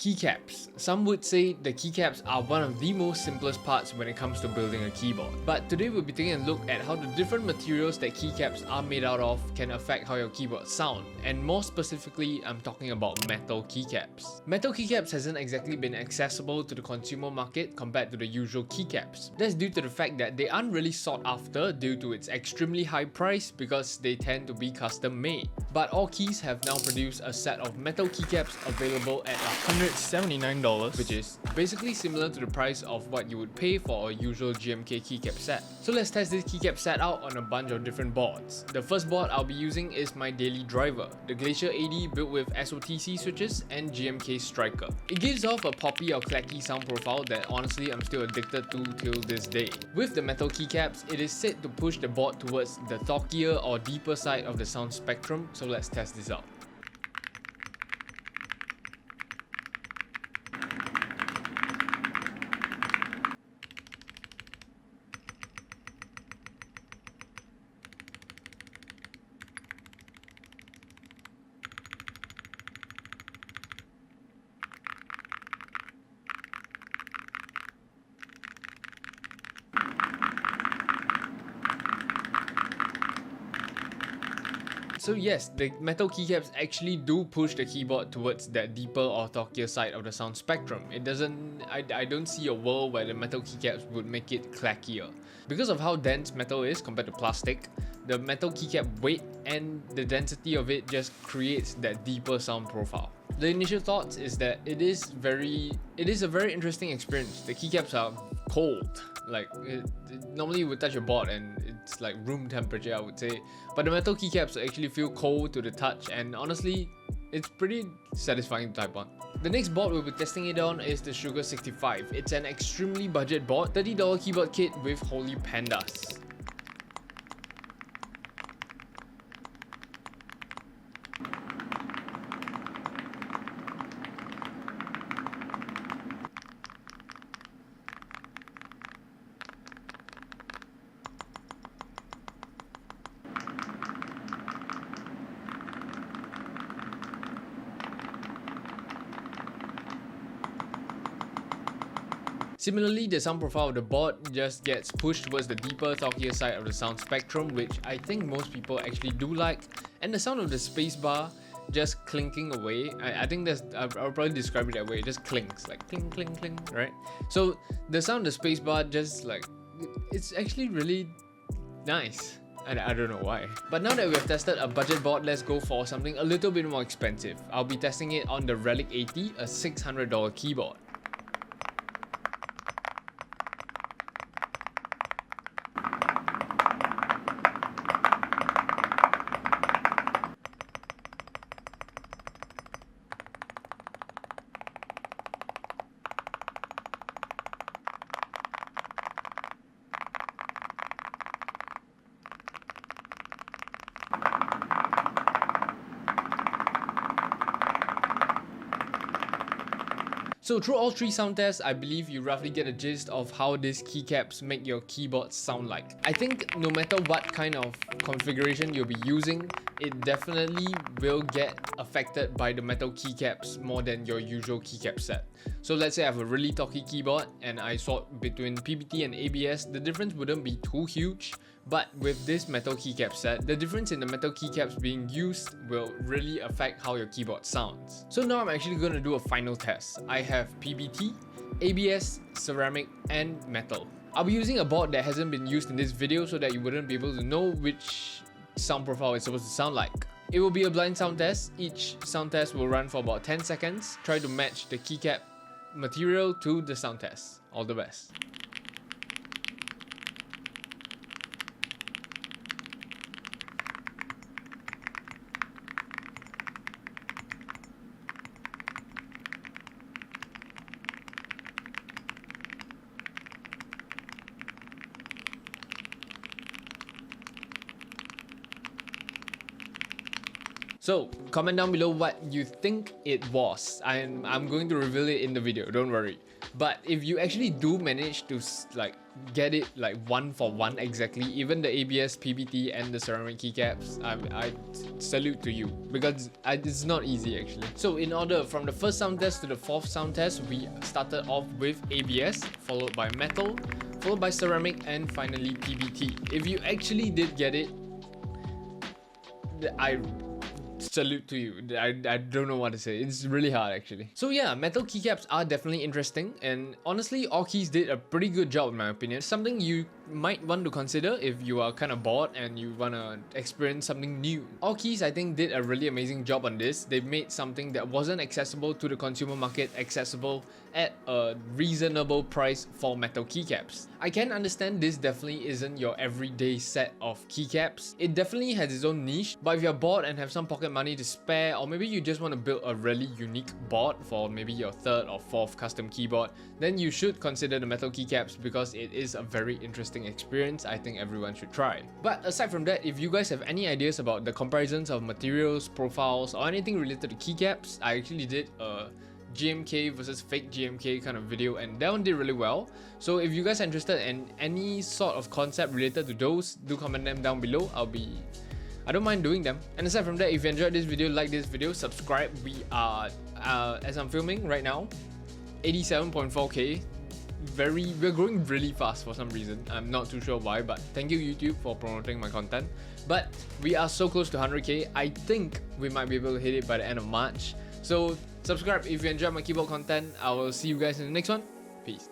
Keycaps. Some would say the keycaps are one of the most simplest parts when it comes to building a keyboard. But today we'll be taking a look at how the different materials that keycaps are made out of can affect how your keyboards sound. And more specifically, I'm talking about metal keycaps. Metal keycaps hasn't exactly been accessible to the consumer market compared to the usual keycaps. That's due to the fact that they aren't really sought after due to its extremely high price because they tend to be custom made. But all keys have now produced a set of metal keycaps available at $179, which is basically similar to the price of what you would pay for a usual GMK keycap set. So let's test this keycap set out on a bunch of different boards. The first board I'll be using is my daily driver, the Glacier 80 built with SOTC switches and GMK Striker. It gives off a poppy or clacky sound profile that honestly I'm still addicted to till this day. With the metal keycaps, it is said to push the board towards the talkier or deeper side of the sound spectrum, so let's test this out. So yes, the metal keycaps actually do push the keyboard towards that deeper or talkier side of the sound spectrum. I don't see a world where the metal keycaps would make it clackier. Because of how dense metal is compared to plastic, the metal keycap weight and the density of it just creates that deeper sound profile. The initial thoughts is that it is a very interesting experience. The keycaps are cold. Normally you would touch your board and it's like room temperature, I would say, but the metal keycaps actually feel cold to the touch, and honestly it's pretty satisfying to type on. The next board we'll be testing it on is the Sugar 65. It's an extremely budget board, $30 keyboard kit with Holy Pandas. Similarly, the sound profile of the board just gets pushed towards the deeper, talkier side of the sound spectrum, which I think most people actually do like. And the sound of the spacebar just clinking away, I think I'll probably describe it that way, it just clinks, like cling, cling, cling, right? So the sound of the spacebar just like, it's actually really nice. And I don't know why. But now that we have tested a budget board, let's go for something a little bit more expensive. I'll be testing it on the Relic 80, a $600 keyboard. So through all three sound tests, I believe you roughly get a gist of how these keycaps make your keyboard sound like. I think no matter what kind of configuration you'll be using, it definitely will get affected by the metal keycaps more than your usual keycap set. So let's say I have a really talky keyboard and I swap between PBT and ABS, the difference wouldn't be too huge. But with this metal keycap set, the difference in the metal keycaps being used will really affect how your keyboard sounds. So now I'm actually going to do a final test. I have PBT, ABS, ceramic, and metal. I'll be using a board that hasn't been used in this video so that you wouldn't be able to know which sound profile it's supposed to sound like. It will be a blind sound test. Each sound test will run for about 10 seconds. Try to match the keycap material to the sound test. All the best. So comment down below what you think it was. I'm going to reveal it in the video, don't worry. But if you actually do manage to like get it like one for one exactly, even the ABS, PBT and the ceramic keycaps, I salute to you, because it's not easy actually. So in order from the first sound test to the fourth sound test, we started off with ABS, followed by metal, followed by ceramic, and finally PBT. If you actually did get it, I salute to you. I don't know what to say. It's really hard actually. So yeah, metal keycaps are definitely interesting, and honestly all keys did a pretty good job in my opinion. Something you might want to consider if you are kind of bored and you want to experience something new. All keys I think did a really amazing job on this. They made something that wasn't accessible to the consumer market accessible at a reasonable price for metal keycaps. I can understand this definitely isn't your everyday set of keycaps. It definitely has its own niche, but if you're bored and have some pocket money to spare, or maybe you just want to build a really unique board for maybe your third or fourth custom keyboard, then you should consider the metal keycaps, because it is a very interesting experience I think everyone should try. But aside from that, if you guys have any ideas about the comparisons of materials, profiles, or anything related to keycaps, I actually did a GMK versus fake GMK kind of video, and that one did really well. So if you guys are interested in any sort of concept related to those, do comment them down below. I don't mind doing them. And aside from that, if you enjoyed this video, like this video, subscribe. We are as I'm filming right now, 87.4k. We're growing really fast for some reason. I'm not too sure why, but thank you YouTube for promoting my content. But we are so close to 100k. I think we might be able to hit it by the end of March. So subscribe if you enjoy my keyboard content. I will see you guys in the next one. Peace.